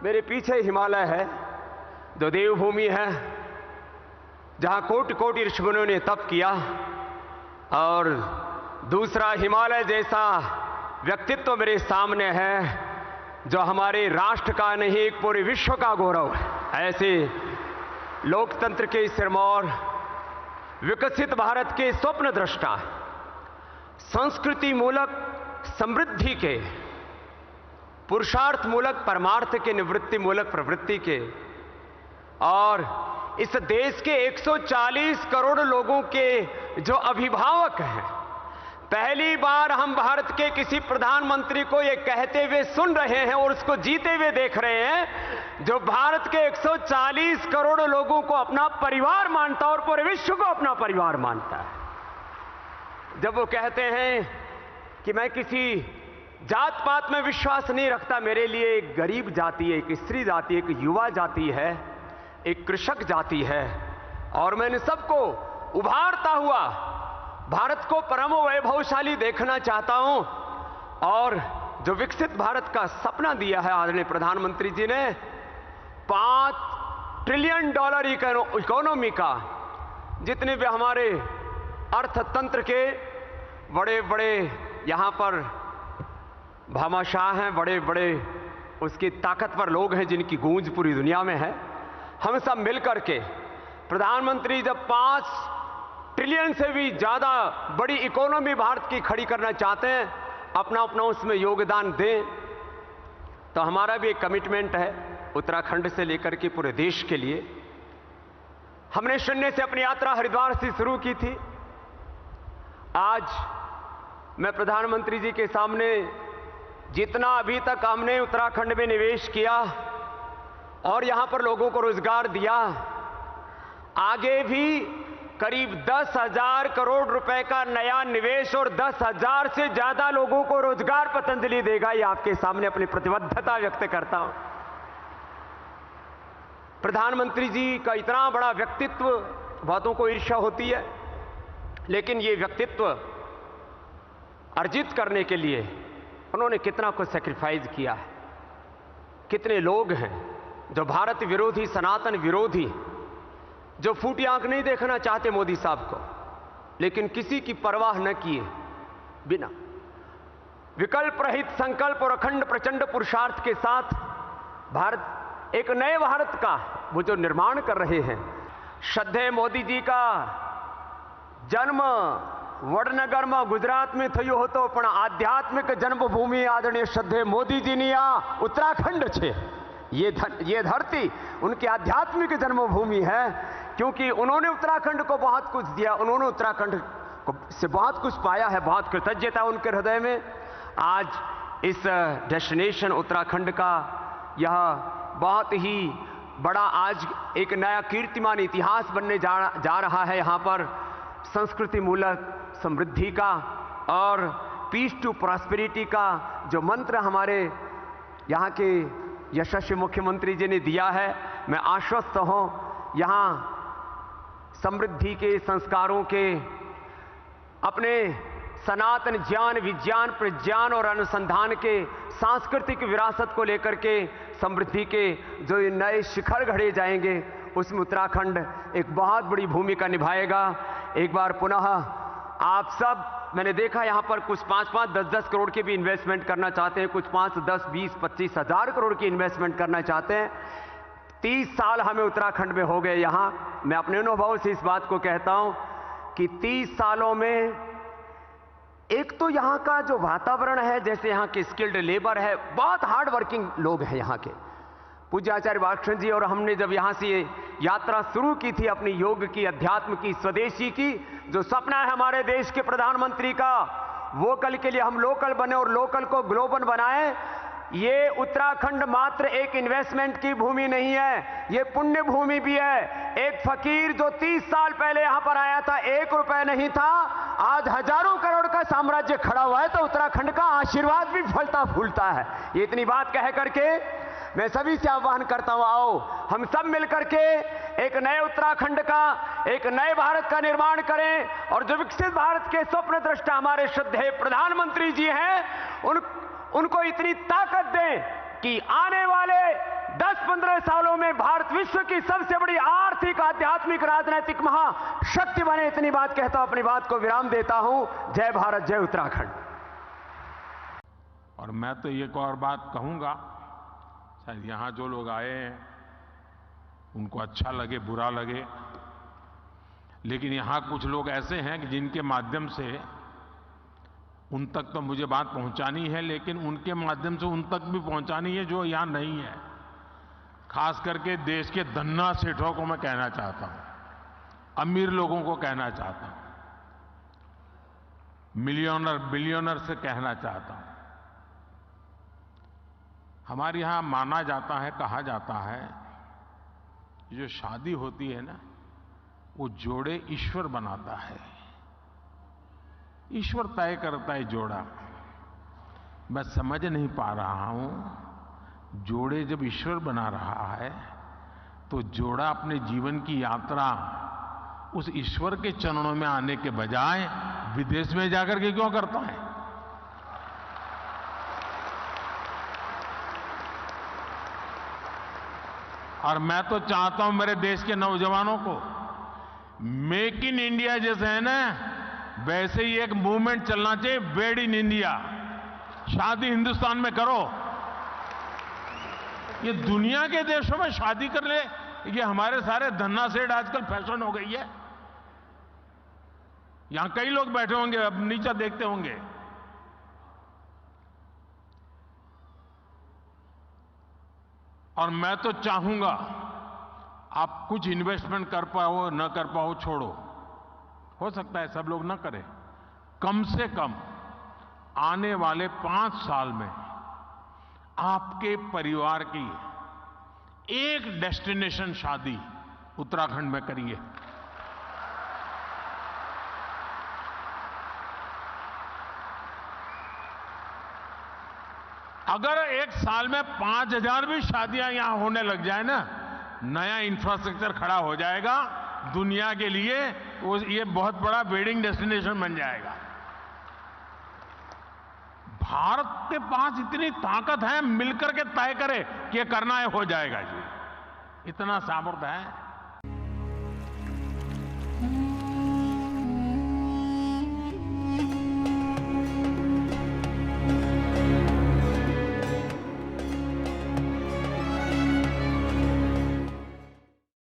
मेरे पीछे हिमालय है, जो देवभूमि है, जहां कोटि कोटि ऋषिमुनियों ने तप किया, और दूसरा हिमालय जैसा व्यक्तित्व मेरे सामने है जो हमारे राष्ट्र का नहीं एक पूरे विश्व का गौरव है। ऐसे लोकतंत्र के सिरमौर, विकसित भारत के स्वप्न दृष्टा, संस्कृति मूलक समृद्धि के, पुरुषार्थ मूलक परमार्थ के, निवृत्ति मूलक प्रवृत्ति के, और इस देश के 140 करोड़ लोगों के जो अभिभावक हैं। पहली बार हम भारत के किसी प्रधानमंत्री को ये कहते हुए सुन रहे हैं और उसको जीते हुए देख रहे हैं, जो भारत के 140 करोड़ लोगों को अपना परिवार मानता है और पूरे विश्व को अपना परिवार मानता है। जब वो कहते हैं कि मैं किसी जात पात में विश्वास नहीं रखता, मेरे लिए एक गरीब जाति है, एक स्त्री जाति है, एक युवा जाति है, एक कृषक जाति है, और मैंने सबको उभारता हुआ भारत को परम वैभवशाली देखना चाहता हूं। और जो विकसित भारत का सपना दिया है आदरणीय प्रधानमंत्री जी ने, $5 ट्रिलियन इकोनॉमी का, जितने भी हमारे अर्थतंत्र के बड़े बड़े यहां पर भामाशाह हैं, बड़े बड़े उसके ताकतवर लोग हैं जिनकी गूंज पूरी दुनिया में है, हम सब मिलकर के प्रधानमंत्री जब 5 ट्रिलियन से भी ज्यादा बड़ी इकोनॉमी भारत की खड़ी करना चाहते हैं, अपना अपना उसमें योगदान दें, तो हमारा भी एक कमिटमेंट है उत्तराखंड से लेकर के पूरे देश के लिए। हमने शून्य से अपनी यात्रा हरिद्वार से शुरू की थी। आज मैं प्रधानमंत्री जी के सामने जितना अभी तक हमने उत्तराखंड में निवेश किया और यहां पर लोगों को रोजगार दिया, आगे भी करीब 10,000 करोड़ रुपए का नया निवेश और 10,000 से ज्यादा लोगों को रोजगार पतंजलि देगा, ये आपके सामने अपनी प्रतिबद्धता व्यक्त करता हूं। प्रधानमंत्री जी का इतना बड़ा व्यक्तित्व, बहुतों को ईर्ष्या होती है, लेकिन ये व्यक्तित्व अर्जित करने के लिए उन्होंने कितना कुछ सैक्रिफाइस किया है। कितने लोग हैं जो भारत विरोधी, सनातन विरोधी, जो फूटी आंख नहीं देखना चाहते मोदी साहब को, लेकिन किसी की परवाह न किए बिना विकल्प रहित संकल्प और अखंड प्रचंड पुरुषार्थ के साथ भारत, एक नए भारत का वो जो निर्माण कर रहे हैं। श्रद्धेय मोदी जी का जन्म वडनगर में गुजरात में थयो होतो, पण आध्यात्मिक जन्मभूमि आदरणीय श्रद्धेय मोदी जी नी आ उत्तराखंड छे। ये धरती उनकी आध्यात्मिक जन्मभूमि है, क्योंकि उन्होंने उत्तराखंड को बहुत कुछ दिया, उन्होंने उत्तराखंड से बहुत कुछ पाया है, बहुत कृतज्ञता उनके हृदय में। आज इस डेस्टिनेशन उत्तराखंड का यह बहुत ही बड़ा आज एक नया कीर्तिमान इतिहास बनने जा रहा है। यहाँ पर संस्कृति मूलक समृद्धि का और पीस टू प्रॉस्पेरिटी का जो मंत्र हमारे यहाँ के यशस्वी मुख्यमंत्री जी ने दिया है, मैं आश्वस्त हूँ यहाँ समृद्धि के, संस्कारों के, अपने सनातन ज्ञान, विज्ञान, प्रज्ञान और अनुसंधान के सांस्कृतिक विरासत को लेकर के समृद्धि के जो ये नए शिखर गढ़े जाएंगे, उसमें उत्तराखंड एक बहुत बड़ी भूमिका निभाएगा। एक बार पुनः आप सब, मैंने देखा यहाँ पर कुछ 5-5, 10-10 करोड़ की भी इन्वेस्टमेंट करना चाहते हैं, कुछ 5, 10, 20, 25 हजार करोड़ की इन्वेस्टमेंट करना चाहते हैं। 30 साल हमें उत्तराखंड में हो गए यहाँ। मैं अपने अनुभव से इस बात को कहता हूँ कि 30 सालों में एक तो यहाँ का जो वातावरण है, जैसे यहाँ की स्किल्ड लेबर है, बहुत हार्ड वर्किंग लोग हैं यहाँ के। पूज्य आचार्य बालकृष्ण जी और हमने जब यहाँ से यात्रा शुरू की थी अपनी योग की, अध्यात्म की, स्वदेशी की, जो सपना है हमारे देश के प्रधानमंत्री का, वोकल के लिए हम लोकल बने और लोकल को ग्लोबल बनाएं। ये उत्तराखंड मात्र एक इन्वेस्टमेंट की भूमि नहीं है, ये पुण्य भूमि भी है। एक फकीर जो 30 साल पहले यहां पर आया था, 1 रुपए नहीं था, आज हजारों करोड़ का साम्राज्य खड़ा हुआ है, तो उत्तराखंड का आशीर्वाद भी फलता फूलता है। ये इतनी बात कह करके मैं सभी से आह्वान करता हूं, आओ हम सब मिलकर के एक नए उत्तराखंड का, एक नए भारत का निर्माण करें। और जो विकसित भारत के स्वप्न दृष्टा हमारे श्रद्धेय प्रधानमंत्री जी हैं, उनको इतनी ताकत दें कि आने वाले 10-15 सालों में भारत विश्व की सबसे बड़ी आर्थिक, आध्यात्मिक, राजनीतिक महाशक्ति बने। इतनी बात कहता हूं, अपनी बात को विराम देता हूं। जय भारत, जय उत्तराखंड। और मैं तो एक और बात कहूंगा, शायद यहां जो लोग आए हैं उनको अच्छा लगे, बुरा लगे, लेकिन यहां कुछ लोग ऐसे हैं कि जिनके माध्यम से उन तक तो मुझे बात पहुंचानी है, लेकिन उनके माध्यम से उन तक भी पहुंचानी है जो यहां नहीं है। खास करके देश के धन्ना सेठों को मैं कहना चाहता हूं, अमीर लोगों को कहना चाहता हूं, मिलियनर बिलियनर से कहना चाहता हूं। हमारे यहां माना जाता है, कहा जाता है, जो शादी होती है ना, वो जोड़े ईश्वर बनाता है, ईश्वर तय करता है जोड़ा। मैं समझ नहीं पा रहा हूं, जोड़े जब ईश्वर बना रहा है तो जोड़ा अपने जीवन की यात्रा उस ईश्वर के चरणों में आने के बजाय विदेश में जाकर के क्यों करता है? और मैं तो चाहता हूं मेरे देश के नौजवानों को, मेक इन इंडिया जैसे है ना, वैसे ही एक मूवमेंट चलना चाहिए, मेड इन इंडिया। शादी हिंदुस्तान में करो। ये दुनिया के देशों में शादी कर ले, ये हमारे सारे धन्ना सेठ आजकल फैशन हो गई है। यहां कई लोग बैठे होंगे, अब नीचे देखते होंगे। और मैं तो चाहूंगा आप कुछ इन्वेस्टमेंट कर पाओ न कर पाओ छोड़ो, हो सकता है सब लोग न करें, कम से कम आने वाले 5 साल में आपके परिवार की एक डेस्टिनेशन शादी उत्तराखंड में करिए। अगर एक साल में 5000 भी शादियां यहां होने लग जाए ना, नया इंफ्रास्ट्रक्चर खड़ा हो जाएगा दुनिया के लिए, ये बहुत बड़ा वेडिंग डेस्टिनेशन बन जाएगा। भारत के पास इतनी ताकत है, मिलकर के तय करे कि ये करना है, हो जाएगा जी, इतना सामर्थ्य है।